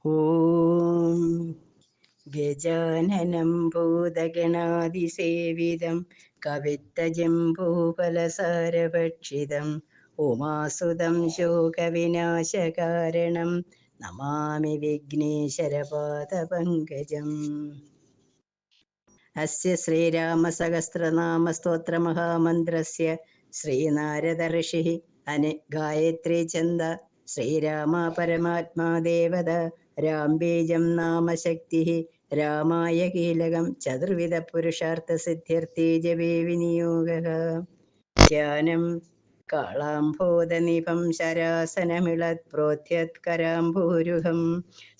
ഓം ഗജാനനം ഭൂതഗണാതിസേവിതം കവിത്തജംബൂഫലസാരഭക്ഷിതം ഉമാസുതം ശോകവിനാശകാരണം നമാമി വിഘ്നേശ്വരപാദപങ്കജം. അസ്യ ശ്രീരാമസഹസ്രനാമസ്തോത്രമഹാമന്ത്രസ്യ ശ്രീനാരദ ഋഷി ഗായത്രീ ഛന്ദ. ശ്രീരാമ പരമാത്മാ ദേവത രാംബീജം നാമ ശക്തി. രാമായ കീലകം ചതുർവിധ പുരുഷാർത്ഥ സിദ്ധ്യർത്ഥേ ജപേ വിനിയോഗഃ. ധ്യാനം കാളാംഭോദനിപം ശരാസനമിളത് പ്രോത്ഥ്യത്കരാംഭൂരുഹം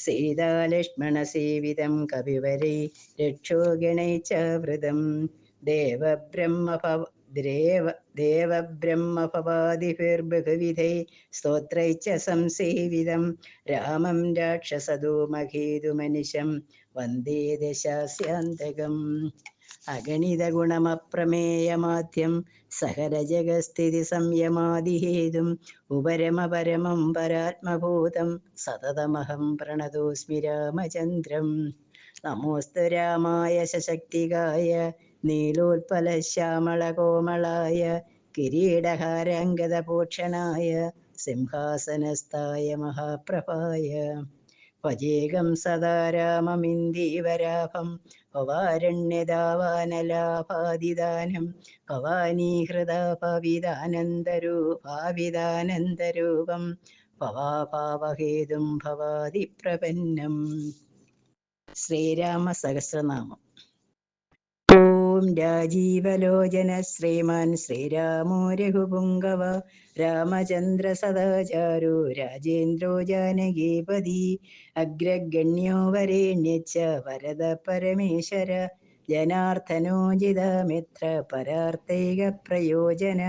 സീതാലക്ഷ്മണസേവിതം കവിവരൈ രക്ഷോഗണൈ ച വൃതം ദേവബ്രഹ്മഭവാദിഭിർബഹുവിധൈ സ്തോത്രൈശ്ച സംസേവിതം രാമം രാക്ഷസദൂമകേതുമനിശം വന്ദേ ദശാസ്യാന്തകം. അഗണിതഗുണമപ്രമേയമാദ്യം സകലജഗസ്ഥിതി സംയമാദിഹേതും ഉപരമപരമം പരാത്മഭൂതം സതതമഹം പ്രണതോസ്മി രാമചന്ദ്രം. നമോസ്തു രാമായ സശക്തികായ നീലോത്പലശ്യാമളകോമളായ കിരീടഹാരാംഗദഭൂഷണായ സിംഹാസനസ്ഥായ മഹാപ്രഭായ. ഭജേകം സദാ രാമമിന്ദീവരാഭം ഭവാരണ്യദാവാനലാഭാദിദാനം ഭവാനീഹൃദാ ഭാവിതാനന്ദരൂപം ഭവാഭാവഹേതും ഭവാദിപ്രപന്നം. ശ്രീരാമ സഹസ്രനാമം. ഓം രാജീവലോചന ശ്രീമാൻ ശ്രീരാമോ രഘുപുങ്കവ രാമചന്ദ്ര സദാചാരോ രാജേന്ദ്രോ ജാനകീപതി അഗ്രഗണ്യോ വരേണ്യച്ച വരദ പരമേശ്വര ജനാർദ്ദനോജിതമിത്ര പരാർത്തൈക പ്രയോജന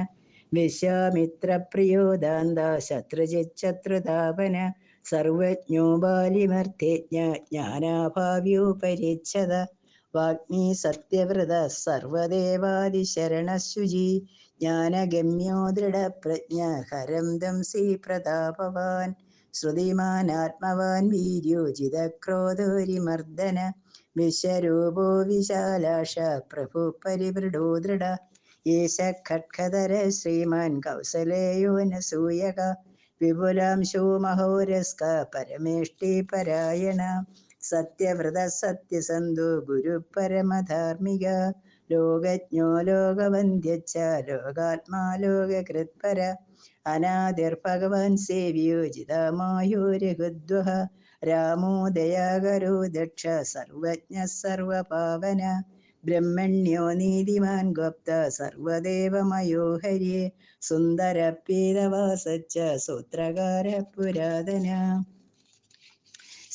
വിശ്വാമിത്രപ്രിയോ ദാന്ത ശത്രുജിച്ഛത്രുതാപന സർവജ്ഞോ ബാലിമർത്യജ്ഞ ജ്ഞാനാഭാവ്യോപരിച്ഛദ വാഗ്മീ സത്യവ്രത സർവദേവാദിശരണശുചി ജ്ഞാനഗമ്യോ ദൃഢപ്രജ്ഞ ഹരം ദംസി പ്രതാപവാൻ ശ്രുതിമാനാത്മവാൻ വീര്യോ ജിതക്രോധോരിമർദ്ദന വിശ്വരൂപോ വിശാലാക്ഷ പ്രഭു പരിവൃഢോ ദൃഢ യേശ ഖഡ്ഗധര ശ്രീമാൻ കൗസലേയോനസൂയക വിപുലാംശോ മഹോരസ്ക പരമേഷ്ടി പരായണ സത്യവ്രത സത്യസന്ധോ ഗുരു പരമധാർമ്മിക ലോകജ്ഞോ ലോകവന്ദ്യച്ച ലോകാത്മാ ലോകകൃത്പര അനാദിർഭഗവാൻ സേവ്യോ ജിതമായോ രഘുദ്വഹ രാമോ ദയാകരോ ദക്ഷ സർവജ്ഞ സർവപാവന ബ്രഹ്മണ്യോ നീതിമാൻ ഗോപ്ത സർവദേവമയോ ഹരേ സുന്ദര പീതവാസച്ച സൂത്രകാര പുരാതന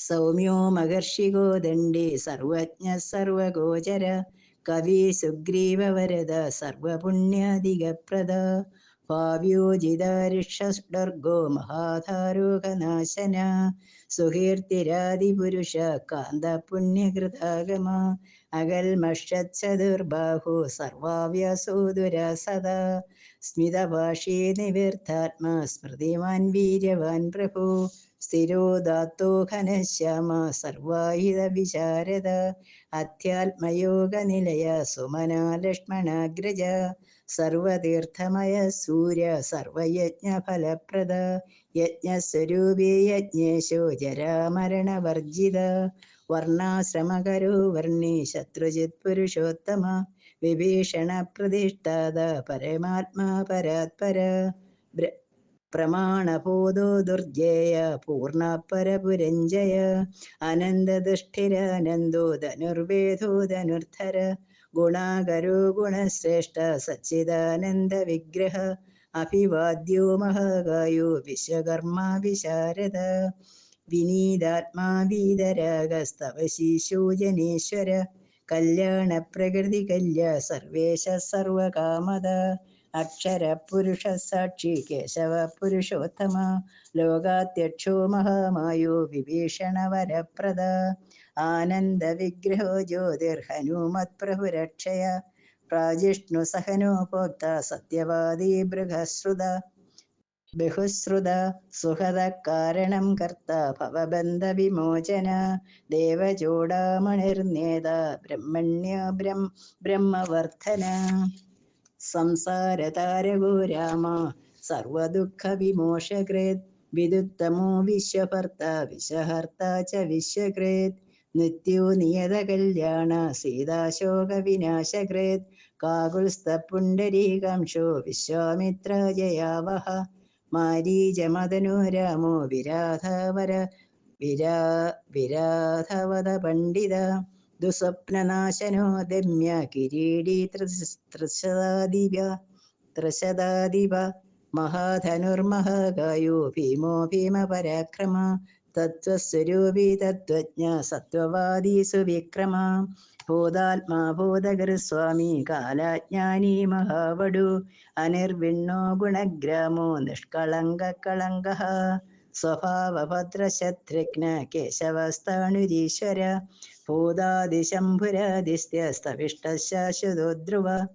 സൗമ്യോ മഹർഷികോ ദണ്ഡി സർവജ്ഞ സർവഗോചര കവി സുഗ്രീവവരദ സർവപുണ്യാധികപ്രദ ഭാവ്യോജിതാരിഷഡർഗോ മഹാധാരോഹനാശന സുകീർത്തിരാദിപുരുഷ കാന്തപുണ്യകൃതാഗമ അകൽമഷച്ചതുർബാഹു സർവാവ്യാസോ ദുരാസദാ സ്മിതഭാഷേ നിവൃത്താത്മാ സ്മൃതിമാൻ വീര്യവാൻ പ്രഭു സ്ഥിരോദാത്തോ ഘനശ്യാമ സർവായുധ വിശാരദ അധ്യാത്മയോഗനിലയ സുമനാ ലക്ഷ്മണാഗ്രജ സർവതീർത്ഥമയ സൂര്യ സർവയജ്ഞഫലപ്രദ യജ്ഞസ്വരൂപേ യജ്ഞേശോ ജരാമരണവർജിത വർണ്ണാശ്രമകരോ വർണ്ണി ശത്രുജിത് പുരുഷോത്തമ വിഭീഷണ പ്രതിഷ്ഠാത പരമാത്മാ പരാത്പര പ്രമാണബോധോ ദുർജയ പൂർണ്ണപരപുരഞ്ജയ അനന്തദുഷ്ഠിരാനന്ദോ ധനുർവേദോ ധനുർധര ഗുണാകരോ ഗുണശ്രേഷ്ഠ സച്ചിദാനന്ദ വിഗ്രഹ അഭിവാദ്യോ മഹാകായോ വിശ്വകർമാ വിശാരദ വിനീതാത്മാ വീതരാഗസ്തവ ശീശോ ജനേശ്വര കല്യാണ പ്രകൃതി കല്യ സർവേശ സർവകാമദ അക്ഷരപുരുഷ സാക്ഷി കേശവ പുരുഷോത്തമ ലോകാധ്യക്ഷോ മഹാമായോ വിഭീഷണവരപ്രദ ആനന്ദ വിഗ്രഹോ ജ്യോതിർഹനുമത് പ്രഭുരക്ഷയ പ്രാജിഷ്ണു സഹനോ ഭോക്ത സത്യവാദി ബൃഹശ്രുത ബഹുശ്രുത സുഹൃത കാരണം കർത്ത ഭവബന്ധവിമോചന ദേവചൂടാമണിർനേത ബ്രഹ്മവർദ്ധന സംസാരതാരകോ രാമ സർവദുഃഖവിമോഷകൃത് വിദുത്തമോ വിശ്വഭർത്ത വിശ്വഹർത്ത ച വിശ്വകൃത് നിത്യോ നിയതകല്യാണ സീതാശോകവിനാശകൃത് കാകുൽസ്ഥപുണ്ഡരീകാംശോ വിശ്വാമിത്രജയാവഹ മാരീചമദനോ രാമോ വിരാധവദ പണ്ഡിത ദുസ്വപ്നനാശനോ ദമ്യ കിരീടീ ത്രിശതാധിപ മഹാധനുർമഹാകായോ ഭീമോ ഭീമപരാക്രമ തത്വസ്വരൂപി തത്വജ്ഞ സത്വവാദീ സുവിക്രമ ഭൂതാത്മാ ഭൂതകൃസ്വാമി കാലജ്ഞാനി മഹാവടു അനിർവിണ്ണോ ഗുണഗ്രാമോ നിഷ്കളങ്ക സ്വഭാവഭദ്രശത്രുഘ്ന കേശവസ്ഥാണുരീശ്വര ഭൂതാദിശംഭുരാദിസ്ത്യസ്തവിഷ്ടശാശ്വതോ ധ്രുവ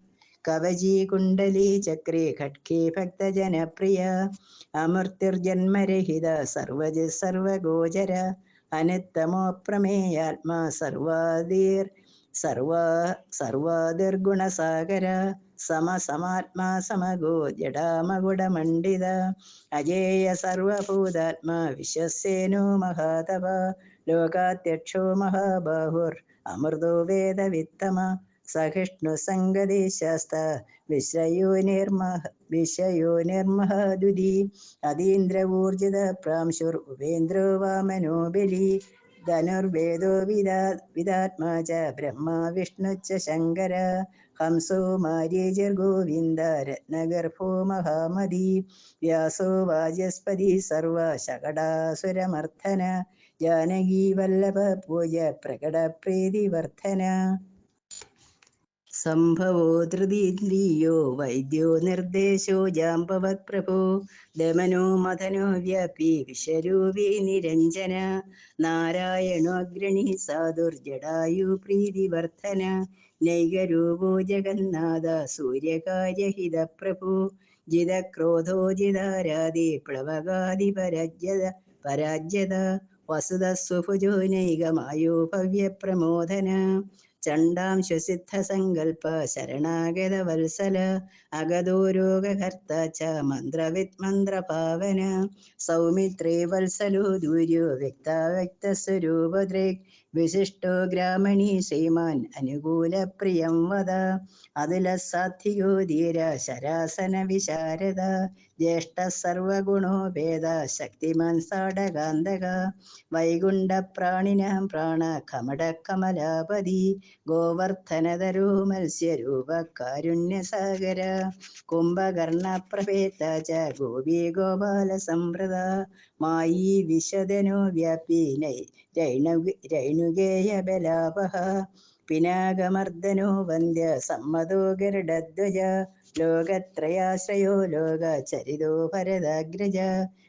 കവചീ കുണ്ടലീ ചക്രേ ഖഡ്ഗേ ഭക്തജനപ്രിയ അമൃത്യുർജന്മരഹിത സർവഗോചര അനുത്തമോ പ്രമേയാത്മാ സർവാദിർഗുണസാഗര സമസമാത്മാ സമഗോ ജഡാമകുടമണ്ഡിത അജേയ സർവഭൂതാത്മാ വിശ്വസേനോ മഹാതപ ലോകാധ്യക്ഷോ മഹാബാഹുർ അമൃതോ വേദവിത്തമ സഹിഷ്ണുസംഗദേശാസ്ത വിശ്വയോനിർമഹദുരി അതീന്ദ്രവൂർജിത പ്രാംശുർ ഉപേന്ദ്രോ വാമനോ ബലി ധനുർവേദോ വിദാത്മാ ച ബ്രഹ്മ വിഷ്ണു ച ശങ്കര ഹംസോ മാരീചിർഗോവിന്ദ രത്നഗർഭോ മഹാമതി വ്യാസോ വാചസ്പതി സർവ ശകടാസുരമർദ്ദന ജാനകീ വല്ലഭ പൂജ പ്രകടപ്രീതിവർദ്ധന സംഭവോ ധൃതീന്ദ്രിയോ വൈദ്യോ നിർദ്ദേശോ ജാമ്പവത് പ്രഭോ ദമനോ മഥനോ വ്യാപി വിശ്വരൂപി നിരഞ്ജന നാരായണോഗ്രണി സാധുർജടായു പ്രീതിവർദ്ധന നൈകരൂപോ ജഗന്നാഥ സൂര്യകാര്യഹിത പ്രഭു ജിതക്രോധോ ജിതാരാധി പ്ലവകാദി പരാജ്യത വസുതസുഭുജോ നൈകമായോ ഭവ്യപ്രമോദന ചണ്ഡാംശുസിദ്ധസങ്കൽപ്പ ശരണാഗത വത്സല അഗതോ രോഗഹർത്ത ച മന്ത്രവിത് മന്ത്രഭാവന സൗമിത്രേ വത്സലോ ദൂര്യോ വ്യക്താവ്യക്തസ്വരൂപദൃക് വിശിഷ്ടോ ഗ്രാമണീ ശ്രീമാൻ അനുകൂലപ്രിയം വദ അതുലസാത്വികോ ധീര ശരാസന വിശാരദ ജ്യേഷ്ഠ സർവഗുണോ ഭേദ ശക്തിമാൻ സാടകാന്തക വൈകുണ്ഠപ്രാണിനാം പ്രാണ കമലപതി ഗോവർദ്ധനതരോ മത്സ്യരൂപ കാരുണ്യസാഗര കുംഭകർണപ്രഭേത ച ഗോപീ ഗോപാല സംവൃത മായി വിശദനോ വ്യാപി രൈണുകേയ ബലാപഹ പിനാകമർദ്ദനോ വന്ദ്യ സമ്മതോ ഗരുഡധ്വജ ലോകത്രയാശ്രയോ ലോകചരിതോ ഭരതാഗ്രജ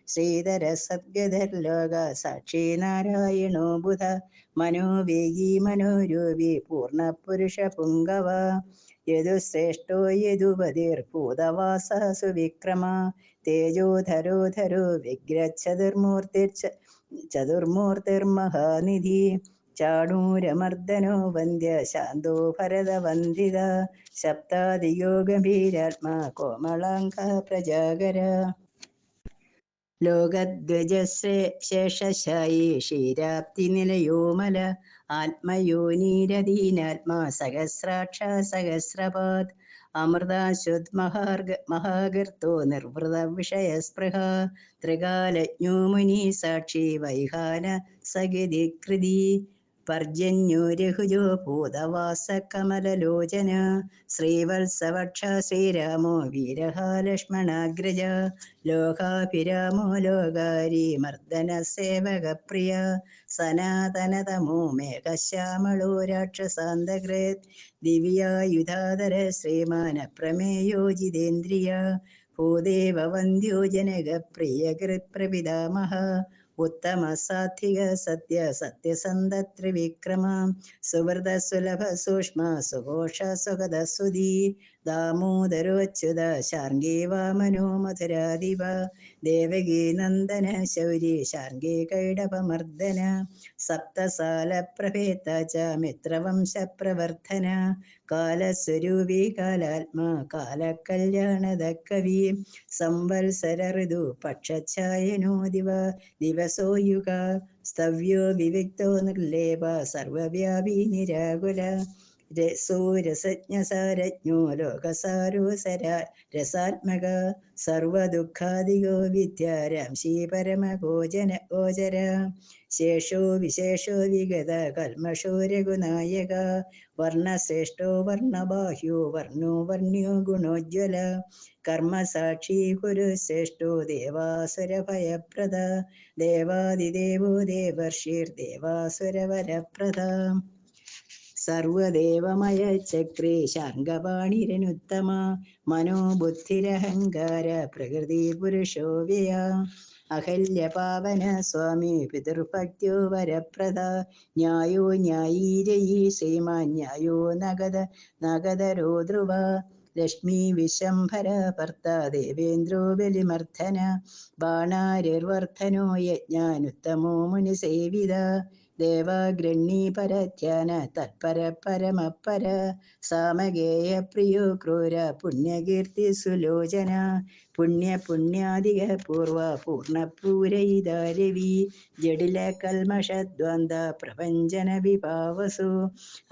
ശ്രീധര സദ്ഗതർലോക സാക്ഷി നാരായണോ ബുധ മനോവേഗീ മനോരൂപി പൂർണ്ണപുരുഷ പുങ്കവ യദുശ്രേഷ്ഠോ യദുപതിർഭൂതവാസ സുവിക്രമ തേജോധരോധരോ വിഗ്രഹചതുർമൂർത്തിർമഹാനിധി ചാണൂരമർദ്ദനോ വന്ദ്യ ശാന്തോ ഭരതവന്ദിത സപ്താദിയോ ഗംഭീരാത്മാ കോമളാംഗ പ്രജാകര ലോകധ്വജശേഷശായി ക്ഷീരാപ്തി നിലയോമല ആത്മയോനീരധീനാത്മാ സഹസ്രാക്ഷ സഹസ്രപാദ് അമൃതാശുദ് മഹാഗർത്തോ നിർവൃത വിഷയസ്പൃഹ ത്രികാലജ്ഞോ മുനി സാക്ഷി വൈഹാന സഗതി കൃതി പർജന്യോ രഘുജോ ഭൂതവാസ കമലലോചന ശ്രീവത്സവക്ഷ ശ്രീരാമോ വീരഹ ലക്ഷ്മണാഗ്രജ ലോകാഭിരാമോ ലോകാരി മർദ്ദന സേവകപ്രിയ സനാതനതമോ മേഘശ്യാമളോ രാക്ഷസാന്തകൃത് ദിവ്യായുധാധര ശ്രീമാന പ്രമേയോ ജിതേന്ദ്രിയ ഭൂദേവ വന്ദ്യോ ജനകപ്രിയകൃത് പ്രപിതാമഹ ഉത്തമ സാത്വിക സത്യസന്ധ ത്രിവിക്രമ സുവൃത സുലഭ സൂക്ഷ്മ സുഘോഷ സുഗത സുധീ ദാമോദരോച്യുത ശാർംഗീ വാമനോ മധുരാധിപ ദേവകീ നന്ദന ശൗരി ശാർംഗീ കൈടപമർദ്ദന സപ്തസാലപ്രഭേത ച മിത്രവംശപ്രവർത്തന കാലസ്വരൂപി കാലാത്മാ കാലകല്യാണദ കവി സംവത്സര ഋതു പക്ഷഛായനോ ദിവസോ യുഗ സ്തവ്യോ വിവിക്തോ നിർലേപ സർവവ്യാപി നിരാകുല രസജ്ഞസാരജ്ഞോ ലോകസാരോ രസാത്മക സർവദുഃഖാദിയോ വിദ്യാരാംശീ പരമഗോചര ശേഷോ വിശേഷോ വിഗത കൽമഷോ രഘുനായക വർണ്ണശ്രേഷ്ഠോ വർണ്ണബാഹ്യോ വർണ്ണോ വർണ്ണ്യോ ഗുണോജ്വല കർമ്മസാക്ഷി കുരുശ്രേഷ്ഠോ ദേവാസുരഭയപ്രദ ദേവാദിദേവോ ദേവർഷിർദേവാസുരവരപ്രദ സർവദേവമയ ചക്രേ ശാർംഗപാണിരനുത്തമ മനോബുദ്ധിരഹങ്കാര പ്രകൃതി പുരുഷോ വ്യയ അഹല്യപാവന സ്വാമി പിതൃഭക്ത്യോ വരപ്രദ ന്യായോ ന്യായീരയീ ശ്രീമാൻ ന്യായോ നഗതരോ ധ്രുവ ലക്ഷ്മീ വിശംഭര ഭർത്ത ദേവേന്ദ്രോ ബലിമർദ്ദന ബാണാരിർവർദ്ധനോ യജ്ഞാനുത്തമോ മുനിസേവിത ദേവാഗ്രണ്ണീ പരധ്യാന തത്പര പരമപര സാമഗേയ പ്രിയോ ക്രൂര പുണ്യകീർത്തി സുലോചന പുണ്യാധിക പൂർവ പൂർണ്ണപൂരയിതാരവി ജഡില കൽമഷദ്വന്ദ പ്രപഞ്ചന വിഭാവസു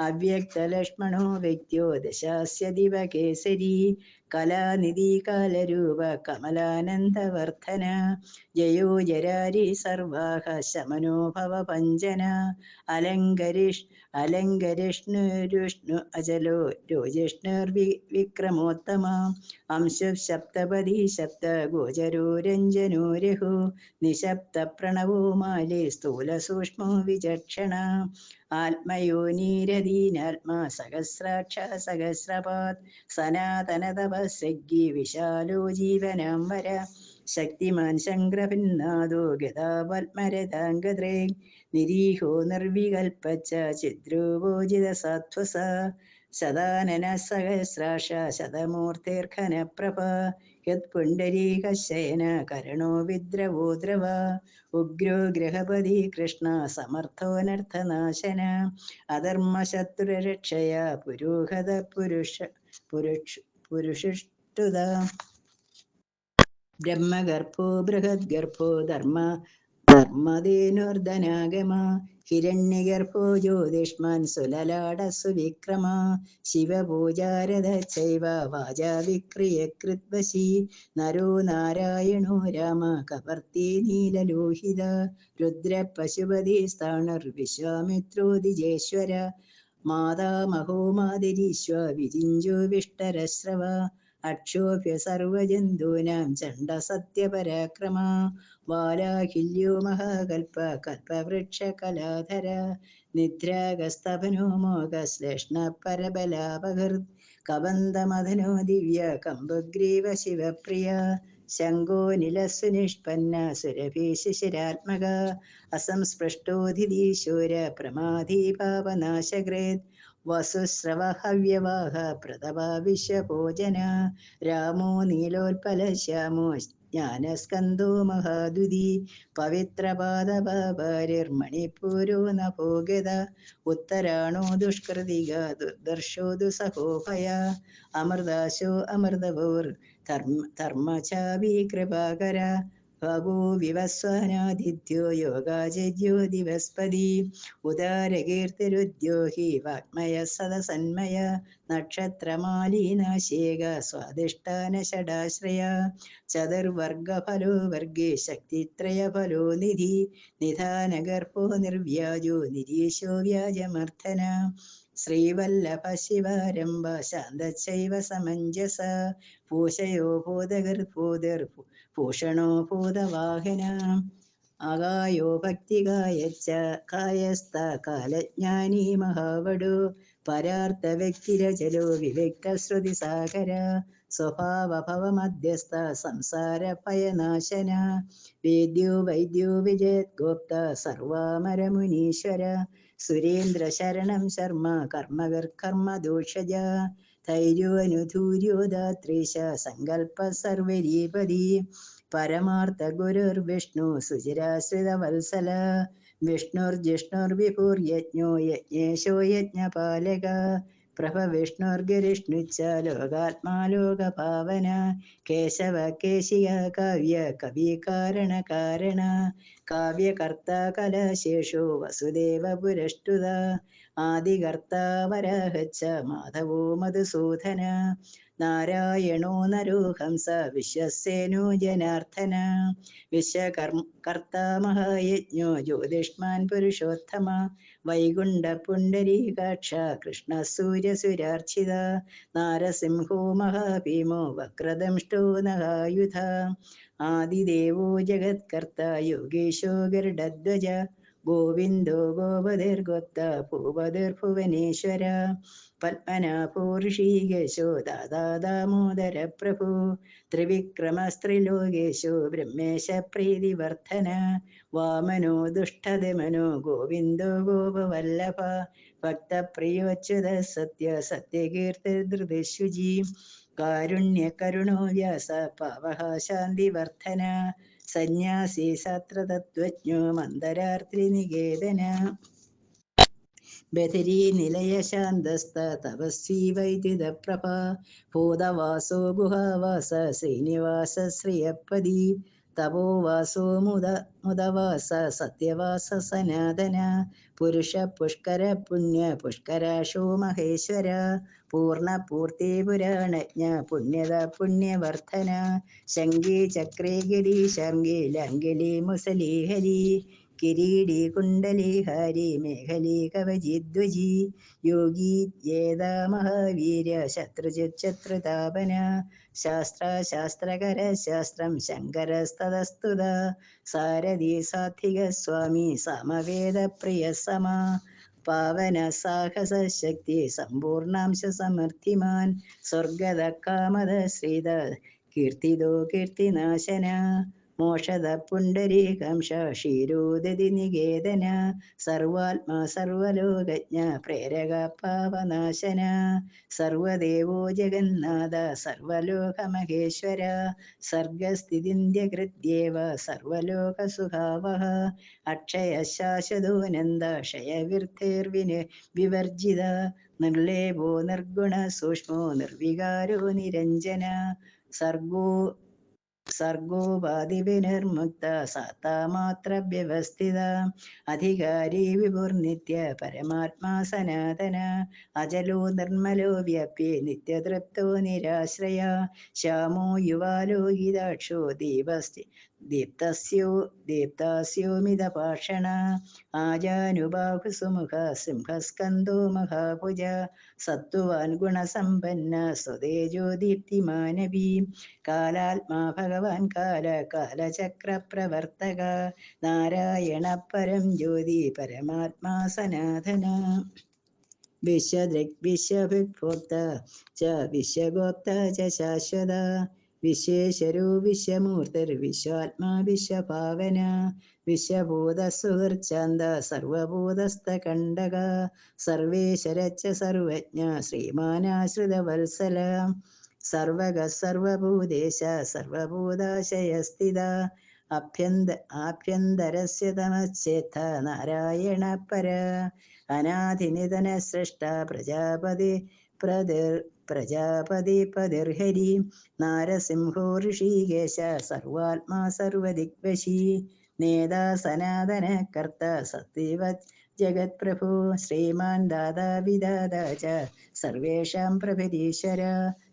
അവ്യക്തലക്ഷ്മണോ വ്യക്തിയോ ദശാസ്യ ദിവകേസരി കലാനിധി കാലരൂപ കമലാനന്ദവർദ്ധന ജയോ ജരാരി സർവാഹ ശമനോ ഭവഭഞ്ജന അലങ്കരിഷ്ണുരുഷ്ണു അചലോ രോജിഷ്ണുർവിക്രമോത്തമ അംശു സപ്തപദി സപ്ത ഗോചരോ രഞ്ജനോ രഘു നിശബ്ദ പ്രണവോ മാലി സ്ഥൂല സൂക്ഷ്മോ വിചക്ഷണ ആത്മയോനീരദീനാത്മാ സഹസ്രാക്ഷ സഹസ്രപാത് സനാതന തപസ്സഗ്ഗി വിശാലോ ജീവനാംബര ശക്തിമാൻ ശങ്കരഭിന്നാദോ ഗതാപത്മരഥാംഗദ്രേ നിരീഹോ നിർവികൽപ്പച്ച ചിദ്രൂപോജിത സാത്വസ ശതാനന സഹസ്രാശ ശതമൂർത്തിർഘന പ്രഭ യത്പുണ്ഡരീകശയന കരണോ വിദ്രവോ ദ്രവ ഉഗ്രോ ഗൃഹപതി കൃഷ്ണ സമർത്ഥോനർത്ഥനാശന അധർമ്മശത്രുരക്ഷയ പുരോഹത പുരുഷിഷ്ടുത ബ്രഹ്മഗർഭോ ബൃഹദ്ഗർഭോ ധർമ്മധേനുർധനാഗമ ഹിരണ്യഗർഭോ ജ്യോതിഷ്മാൻ സുലലാട സുവിക്രമ ശിവപൂജാരഥ ചൈവ വാചാ വിക്രിയകൃദ്വശി നരോ നാരായണോ രാമ കവർത്തി നീലലോഹിത രുദ്ര പശുപതി സ്ഥാണുർവിശ്വാമിത്രോദിജേശ്വര മാതാമഹോ മാതിരീശ്വ വിരിഞ്ചോ വിഷ്ടരശ്രവ അക്ഷോഭ്യ സർവജന്തൂനാം ചണ്ഡ സത്യപരാക്രമ വാലാഹില്യോ മഹാകൽപ കൽപവൃക്ഷ കലാധര നിദ്രാഗസ്തപനോ മോഹശ്ലേഷ്ണ പരബലാപഹൃത് കബന്ധമധനോ ദിവ്യ കമ്പഗ്രീവ ശിവപ്രിയ ശങ്കോ നിലസുനിഷ്പന്ന സുരഭി ശിശിരാത്മക അസംസ്പൃഷ്ടോധിദീശൂര പ്രമാധീ പാപനാശകൃത് വസുസ്രവ ഹവ്യവാഹ പ്രതപ വിശ്വഭോജന രാമോ നീലോത്പല ശ്യാമോ ജ്ഞാനസ്കന്ധോ മഹാദുതി പവിത്രപാദപാരിർമണിപൂരോ നഭോഗത ഉത്തരാണോ ദുഷ്കൃതിക ദുർദർശോ ദുസഹോഭയ അമൃതാശോ അമൃതഭൂർ ധർമ്മചാവി കൃപാകര ഭഗോ വിവസ്വാനാദിത്യോ യോഗാചര്യോ ദിവസ്പതി ഉദാരകീർത്തിരുദ്യോഹി വാഗ്മയ സദസന്മയ നക്ഷത്രമാലീനാശേക സ്വാദിഷ്ടാന ഷടാശ്രയ ചതുർവർഗഫലോ വർഗേ ശക്തിത്രയഫലോ നിധി നിധാനഗർഭോ നിർവ്യാജോ നിരീശോ വ്യാജമർദ്ദന ശ്രീവല്ലഭ ശിവാരംഭ ശാന്തശൈവ സമഞ്ജസ പൂഷയോ ഭൂതഗർഭൂതർഭൂഷണോ ഭൂതവാഹന ആകായോ ഭക്തികായച്ച കായസ്ഥ കാലജ്ഞാനി മഹാവടു പരാർത്ഥ വ്യക്തിരചലോ വിവിക്ത ശ്രുതി സാഗര സ്വഭാവഭവമധ്യസ്ഥ സംസാര ഭയനാശന വേദ്യോ വൈദ്യോ വിജയദ്ഗോപ്ത സർവാമരമുനീശ്വര സുരേന്ദ്ര ശരണം ശർമ്മ കർമ്മകർമ്മദോഷജ धैर्योऽनुधूर्यो दात्रीश सङ्कल्पः सर्वरीपदी परमार्थ गुरुर्विष्णु सुचिराश्रितवत्सल विष्णुर्जिष्णुर्विभुर्यज्ञो यज्ञेशो यज्ञपालक प्रभविष्णुर्गिरिष्णुश्च लोकात्मा लोकपावन केशव केशिय काव्य कविकारणकारण काव्यकर्ता कलाशेषो वसुदेव पुरष्टुत आदिकर्ता वराहच्च माधवो मधुसूदन नारायणो नरो हंस विश्वसेनो जनार्दन विश्वकर्ता महायज्ञो ज्योतिष्मान् पुरुषोत्तम वैकुण्ठपुण्डरीकाक्ष कृष्णसूर्यसुरार्चित नारसिंहो महाभीमो वक्रदंष्टो नहायुध आदिदेवो जगत्कर्ता योगेशो गरुडध्वज गोविन्दो गोपतिर्गोप्ता भूपतिर्भुवनेश्वर पद्मनाभो ऋषिकेशो दादा दामोदर प्रभु त्रिविक्रमस्त्रिलोकेशो ब्रह्मेश प्रीतिवर्धन वामनो दुष्टदमनो गोविन्दो गोपवल्लभ भक्तप्रियोच्युत सत्य सत्यकीर्तिर्धृतिशुचि कारुण्यकरुणो व्यास पावः शान्तिवर्धन സന്യാസി സത്രതത്വജ്ഞോ മന്ദരാർത്തിനികേതന ബദരീ നിലയ ശാന്തസ്ത തപസ്വീ വൈദ്യുതപ്രഭ ഭൂതവാസോ ഗുഹാവാസ ശ്രീനിവാസ ശ്രിയപ്പതി തപോവാസോ മുദവാസ സത്യവാസ സനാതന പുരുഷ പുഷ്കര പുണ്യ പുഷ്കരാശോ മഹേശ്വര പൂർണ്ണപൂർത്തി പുരാണജ്ഞ പുണ്യത പുണ്യവർദ്ധന ശങ്കി ചക്രേ ഗിരീശാംഗി ലംഘിലി മുസലീഹരി കിരീടി കുണ്ടലിഹാരി മേഖലി കവചിധ്വജി യോഗി ഏതാ മഹാവീര്യ ശത്രുജിച്ഛത്രുതാപന ശാസ്ത്രകര ശാസ്ത്രം ശങ്കരസ്തതസ്തുത സാരഥി സാത്വിക സ്വാമി സമവേദ പ്രിയ സമ പാവന സാഹസ ശക്തി സമ്പൂർണാംശ സമർത്ഥിമാൻ സ്വർഗത കാമത ശ്രീത കീർത്തിദോ കീർത്തിനാശന മോഷത പുണ്ടരീകാംശ ക്ഷീരോദതി നികേതന സർവാത്മാ സർവലോകജ്ഞ പ്രേരക പാവനാശന സർവദേവോ ജഗന്നാഥ സർവലോകമഹേശ്വര സർഗസ്ഥിതിന്ത്യകൃത്യേവ സർവലോകസുഖാവഹ അക്ഷയ ശാശ്വതോനന്ദ ക്ഷയവിർത്തേർവിവർജിത നിർലേപോ നിർഗുണ സൂക്ഷ്മോ നിർവികാരോ നിരഞ്ജന സർഗോപാധിവിനിർമുക്ത സാത്താമാത്ര വ്യവസ്ഥിത അധികാരി വിഭുർനിത്യ പരമാത്മാ സനാതന അജലോ നിർമ്മലോ വ്യാപ്യേ നിത്യതൃപ്തോ നിരാശ്രയ ശ്യാമോ യുവാലോകിതാക്ഷോ ദീപ്താസ്യോമിതഭാഷണ ആജാനുബാഹുസുമുഖ സിംഹസ്കന്ധോ മഹാഭുജ സത്വാൻ ഗുണസമ്പന്ന സ്വതേജോ ദീപ്തിമാനവീ കാലാത്മാ ഭഗവാൻ കാലചക്രപ്രവർത്തക നാരായണ പരം ജ്യോതി പരമാത്മാ സനാതന വിശ്വദൃക് വിശ്വഭുക്ഭോക്ത ച വിശ്വഗോപ്ത ച ശാശ്വത വിശ്വേശ്വരോ വിശ്വമൂർത്തിർവിശ്വാത്മാ വിശ്വഭാവന വിശ്വഭൂതസുഹൃച്ഛാന്ത സർവഭൂതസ്ഥകണ്ഡക സർവേശ്വരച്ച സർവജ്ഞ ശ്രീമാനാശ്രിതവത്സല സർവഗ സർവഭൂതേശ സർവഭൂതാശയസ്ഥിത ആഭ്യന്തരസ്യ തമശ്ചേത്ത നാരായണ പര അനാദിനിധന സൃഷ്ട പ്രജാപതിപതിർഹരി നാരസിംഹോ ഋഷികേശ സർവാത്മാ സർവദിഗ്വശി നേതാ സനാതന കർത്ത സത്യവത് ജഗത്പ്രഭു ശ്രീമാൻ ദാതാ വിദാത ച സർവേഷാം പ്രഭരീശ്വര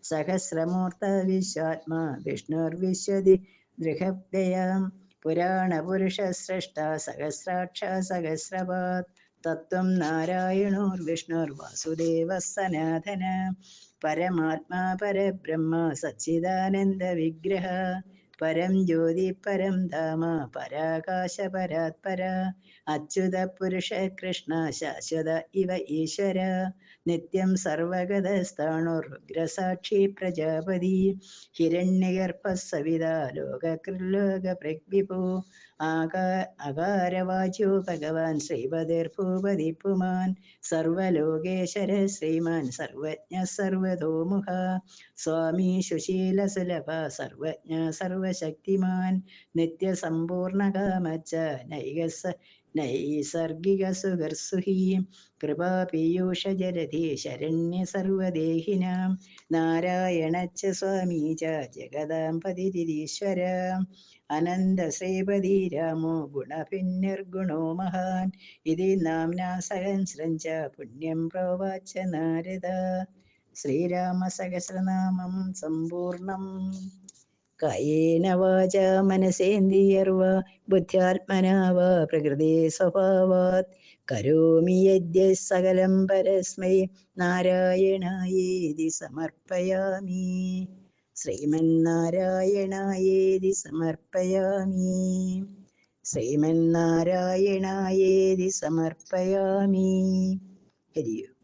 സഹസ്രമൂർത്ത വിശ്വാത്മാ വിഷ്ണുർവിശ്വതി ദൃഹവ്യയം പുരാണപുരുഷ സ്രഷ്ട സഹസ്രാക്ഷ സഹസ്രപാത് തത്വം നാരായണോർവിഷ്ണുർവാസുദേവ സനാതന പരമാത്മാ പരബ്രഹ്മ സച്ചിദാനന്ദ വിഗ്രഹ പരം ജ്യോതി പരം ധാമ പരാകാശ പരാത്പര അച്യുത പുരുഷ കൃഷ്ണ ശാശ്വത ഇവ ഈശ്വര നിത്യം സർവഗതസ്ഥാണുരുഗ്രസാക്ഷി പ്രജാപതി ഹിരണ്യഗർഭ സവിത ലോകകൃലോകപ്രഗ്വിഭു അകാരവാച്യോ ഭഗവാൻ ശ്രീപതിർഭൂപതി പുമാൻ സർവലോകേശ്വര ശ്രീമാൻ സർവജ്ഞ സർവതോമുഖ സ്വാമി സുശീലസുലഭ സർവജ്ഞ സർവശക്തിമാൻ നിത്യസമ്പൂർണകാമച്ച നൈസർഗിക സുഹർസുഹി കൃപാപീയൂഷജലധി ശരണ്യ സർവദേഹിനാം നാരായണച്ച സ്വാമീ ച ജഗദാംപതിരീശ്വര അനന്ത ശ്രീപതി രാമോ ഗുണഭിന്നിർഗുണോ മഹാൻ ഇതി നാംനാ സഹസ്രം ച പുണ്യം പ്രോവാച നാരദ. ശ്രീരാമസഹസ്രനാമം സമ്പൂർണം. കായേന വാചാ മനസേന്ദ്രിയർവാ ബുദ്ധ്യാത്മനാ വാ പ്രകൃതേ സ്വഭാവാത് കരോമി യദ്യത് സകലം പരസ്മൈ നാരായണായേതി സമർപ്പയാമി. ശ്രീമന്നാരായണായേതി സമർപ്പയാമി. ശ്രീമന്നാരായണായേതി സമർപ്പയാമി. ഹരി ഓം.